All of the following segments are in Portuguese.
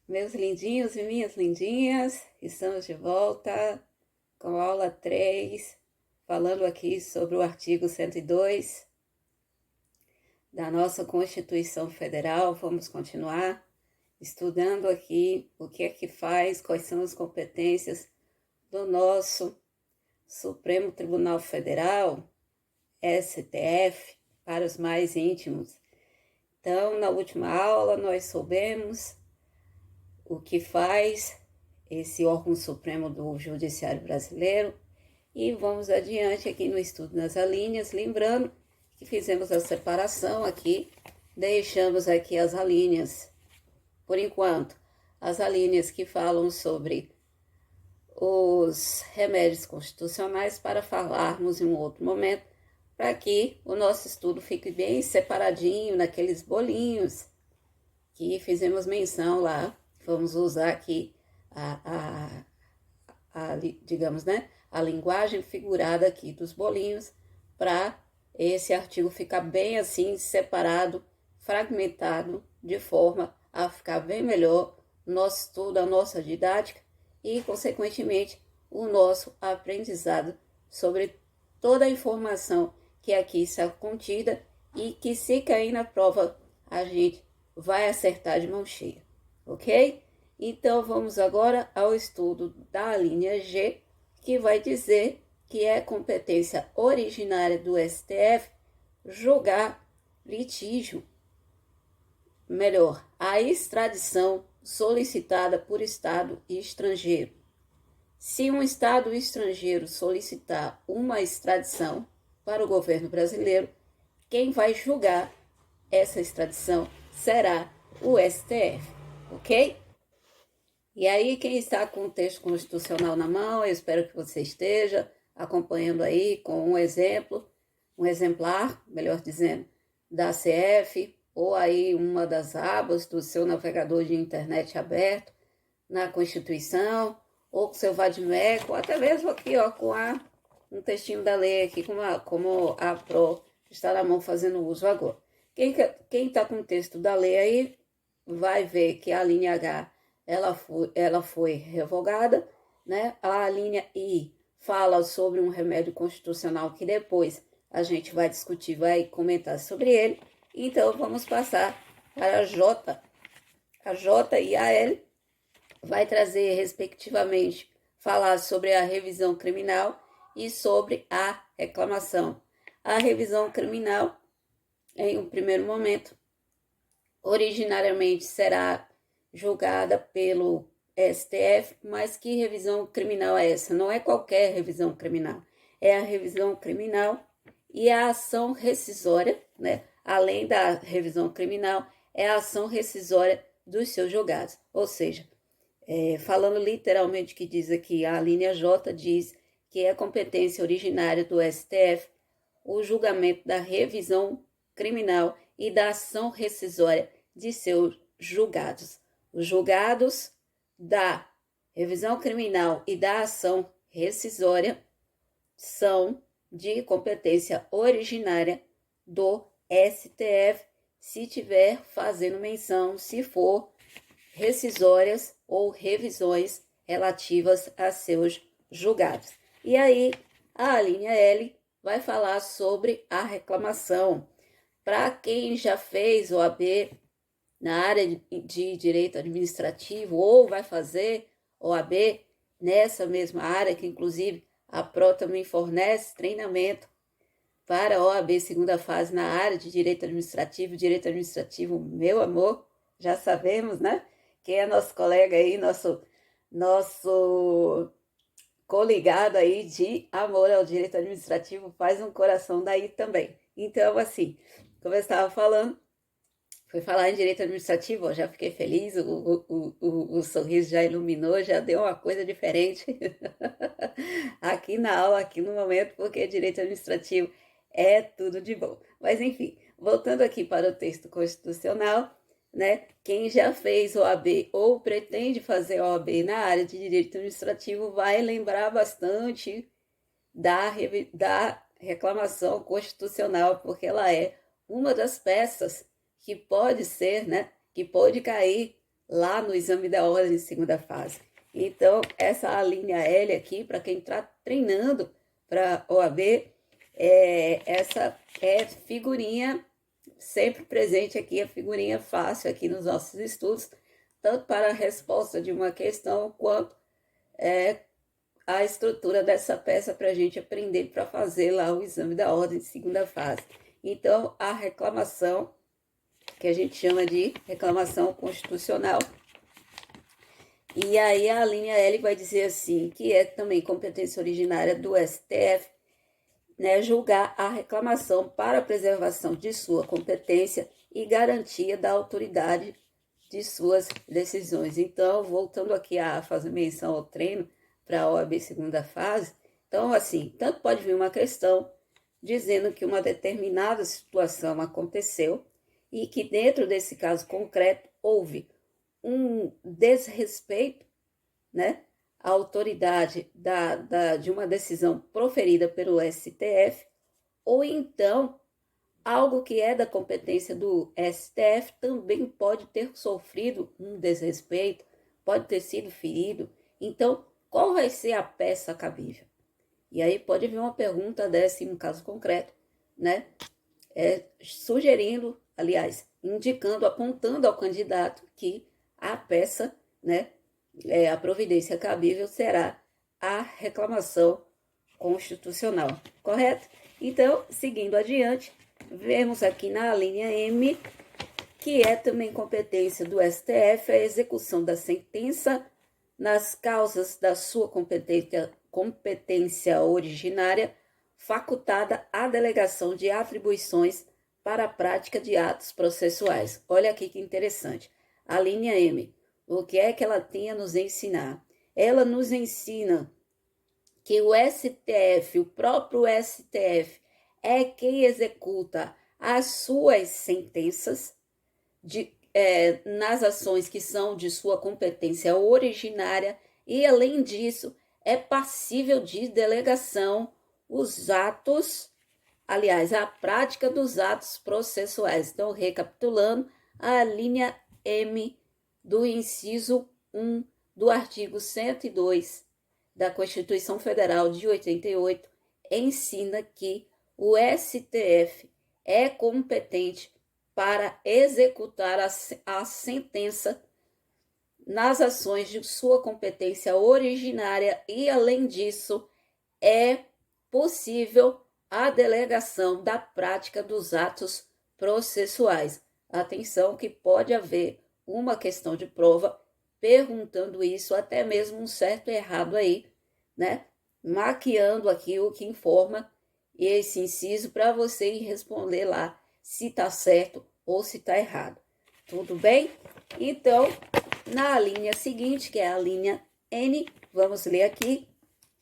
Meus lindinhos e minhas lindinhas, estamos de volta com a aula 3, falando aqui sobre o artigo 102 da nossa Constituição Federal. Vamos continuar estudando aqui o que é que faz, quais são as competências do nosso Supremo Tribunal Federal, STF, para os mais íntimos. Então, na última aula, nós soubemos o que faz esse órgão supremo do Judiciário Brasileiro e vamos adiante aqui no estudo das alíneas, lembrando que fizemos a separação aqui, deixamos aqui as alíneas, por enquanto, as alíneas que falam sobre os remédios constitucionais para falarmos em um outro momento, para que o nosso estudo fique bem separadinho naqueles bolinhos que fizemos menção lá. Vamos usar aqui digamos, né, a linguagem figurada aqui dos bolinhos para esse artigo ficar bem assim, separado, fragmentado, de forma a ficar bem melhor o nosso estudo, a nossa didática e, consequentemente, o nosso aprendizado sobre toda a informação que aqui está contida e que, se cair na prova, a gente vai acertar de mão cheia, ok? Então, vamos agora ao estudo da linha G, que vai dizer que é competência originária do STF julgar litígio, melhor, a extradição solicitada por Estado estrangeiro. Se um Estado estrangeiro solicitar uma extradição para o governo brasileiro, quem vai julgar essa extradição será o STF, ok? E aí, quem está com o texto constitucional na mão, eu espero que você esteja acompanhando aí com um exemplar, melhor dizendo, da CF, ou aí uma das abas do seu navegador de internet aberto na Constituição, ou com seu Vadimeco, ou até mesmo aqui, ó, com um textinho da lei aqui, como a Pro está na mão fazendo uso agora. Quem está com o texto da lei aí vai ver que a linha H ela foi revogada, né? A linha I fala sobre um remédio constitucional que depois a gente vai discutir, vai comentar sobre ele. Então, vamos passar para a J. A J e a L vai trazer, respectivamente, falar sobre a revisão criminal e sobre a reclamação. A revisão criminal, em um primeiro momento, originariamente será julgada pelo STF, mas que revisão criminal é essa? Não é qualquer revisão criminal, é a revisão criminal e a ação rescisória, né? Além da revisão criminal, é a ação rescisória dos seus julgados. Ou seja, falando literalmente que diz aqui, a linha J diz que é competência originária do STF o julgamento da revisão criminal e da ação rescisória de seus julgados. Os julgados da revisão criminal e da ação rescisória são de competência originária do STF, se tiver fazendo menção, se for rescisórias ou revisões relativas a seus julgados. E aí, a linha L vai falar sobre a reclamação. Para quem já fez OAB na área de direito administrativo ou vai fazer OAB nessa mesma área, que inclusive a PRO também fornece treinamento para OAB segunda fase na área de direito administrativo, meu amor, já sabemos, né? Quem é nosso colega aí, nosso coligado aí de amor ao direito administrativo, faz um coração daí também. Então, assim, como eu estava falando, fui falar em direito administrativo, ó, já fiquei feliz, o sorriso já iluminou, já deu uma coisa diferente aqui na aula, aqui no momento, porque direito administrativo é tudo de bom. Mas enfim, voltando aqui para o texto constitucional, né? Quem já fez OAB ou pretende fazer OAB na área de direito administrativo vai lembrar bastante da reclamação constitucional, porque ela é uma das peças que pode ser, né, que pode cair lá no exame da ordem de segunda fase. Então, essa linha L aqui, para quem está treinando para OAB, essa é figurinha sempre presente aqui, a figurinha fácil aqui nos nossos estudos, tanto para a resposta de uma questão, quanto a estrutura dessa peça para a gente aprender para fazer lá o exame da ordem de segunda fase. Então, a reclamação, que a gente chama de reclamação constitucional, e aí a linha L vai dizer assim, que é também competência originária do STF, né, julgar a reclamação para a preservação de sua competência e garantia da autoridade de suas decisões. Então, voltando aqui a fazer menção ao treino para a OAB segunda fase, então, assim, tanto pode vir uma questão dizendo que uma determinada situação aconteceu e que dentro desse caso concreto houve um desrespeito, né, à autoridade de uma decisão proferida pelo STF, ou então algo que é da competência do STF também pode ter sofrido um desrespeito, pode ter sido ferido. Então, qual vai ser a peça cabível? E aí pode vir uma pergunta dessa em um caso concreto, né? Sugerindo, aliás, indicando, apontando ao candidato que a peça, né, a providência cabível será a reclamação constitucional, correto? Então, seguindo adiante, vemos aqui na linha M, que é também competência do STF, a execução da sentença nas causas da sua competência originária, facultada a delegação de atribuições para a prática de atos processuais. Olha aqui que interessante. A linha M, o que é que ela tem a nos ensinar? Ela nos ensina que o STF, o próprio STF, é quem executa as suas sentenças nas ações que são de sua competência originária e, além disso, é passível de delegação os atos, aliás, a prática dos atos processuais. Então, recapitulando, a linha M do inciso 1 do artigo 102 da Constituição Federal de 88 ensina que o STF é competente para executar a sentença nas ações de sua competência originária e, além disso, é possível a delegação da prática dos atos processuais. Atenção que pode haver uma questão de prova perguntando isso, até mesmo um certo errado aí, né? Maquiando aqui o que informa esse inciso para você ir responder lá se está certo ou se está errado. Tudo bem? Então, na linha seguinte, que é a linha N, vamos ler aqui,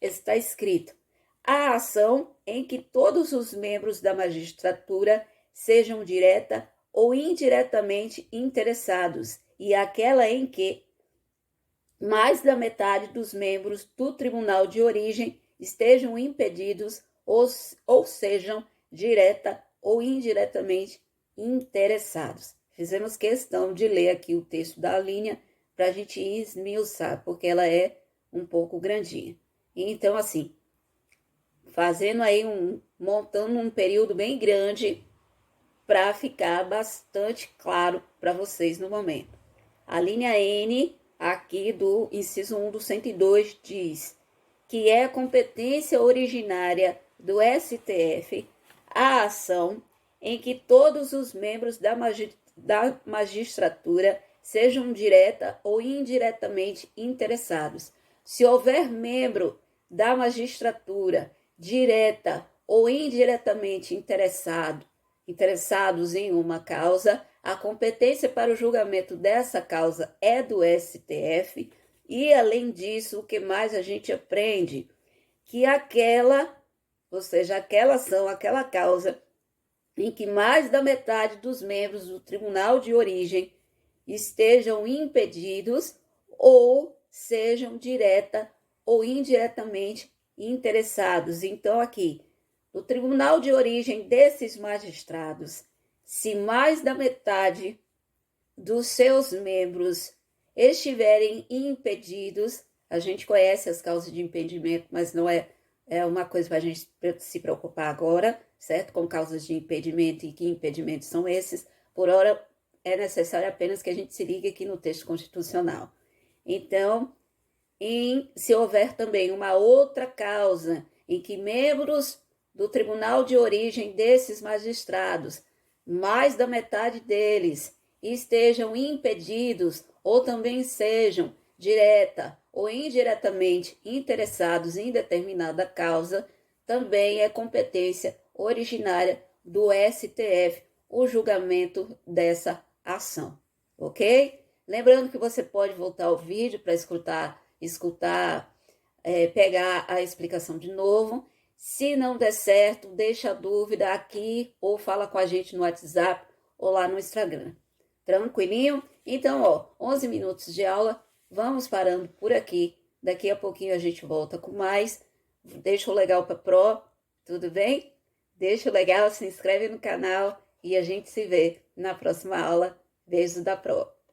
está escrito: a ação em que todos os membros da magistratura sejam direta ou indiretamente interessados e aquela em que mais da metade dos membros do tribunal de origem estejam impedidos ou sejam direta ou indiretamente interessados. Fizemos questão de ler aqui o texto da linha para a gente esmiuçar, porque ela é um pouco grandinha. Então, assim, fazendo aí montando um período bem grande para ficar bastante claro para vocês no momento. A linha N, aqui do inciso 1 do 102, diz que é a competência originária do STF a ação em que todos os membros da magistratura sejam direta ou indiretamente interessados. Se houver membro da magistratura direta ou indiretamente interessados em uma causa, a competência para o julgamento dessa causa é do STF e, além disso, o que mais a gente aprende? Que aquela ação, aquela causa em que mais da metade dos membros do tribunal de origem estejam impedidos ou sejam direta ou indiretamente interessados. Então, aqui, no tribunal de origem desses magistrados, se mais da metade dos seus membros estiverem impedidos, a gente conhece as causas de impedimento, mas não é uma coisa para a gente se preocupar agora, certo? Com causas de impedimento e que impedimentos são esses. Por hora, é necessário apenas que a gente se ligue aqui no texto constitucional. Então, se houver também uma outra causa em que membros do tribunal de origem desses magistrados, mais da metade deles, estejam impedidos ou também sejam direta ou indiretamente interessados em determinada causa, também é competência originária do STF o julgamento dessa ação, ok? Lembrando que você pode voltar ao vídeo para escutar, pegar a explicação de novo. Se não der certo, deixa a dúvida aqui ou fala com a gente no WhatsApp ou lá no Instagram. Tranquilinho? Então, 11 minutos de aula, vamos parando por aqui. Daqui a pouquinho a gente volta com mais. Deixa o legal para Pro, tudo bem? Deixa o legal, se inscreve no canal e a gente se vê na próxima aula. Beijos da Pro.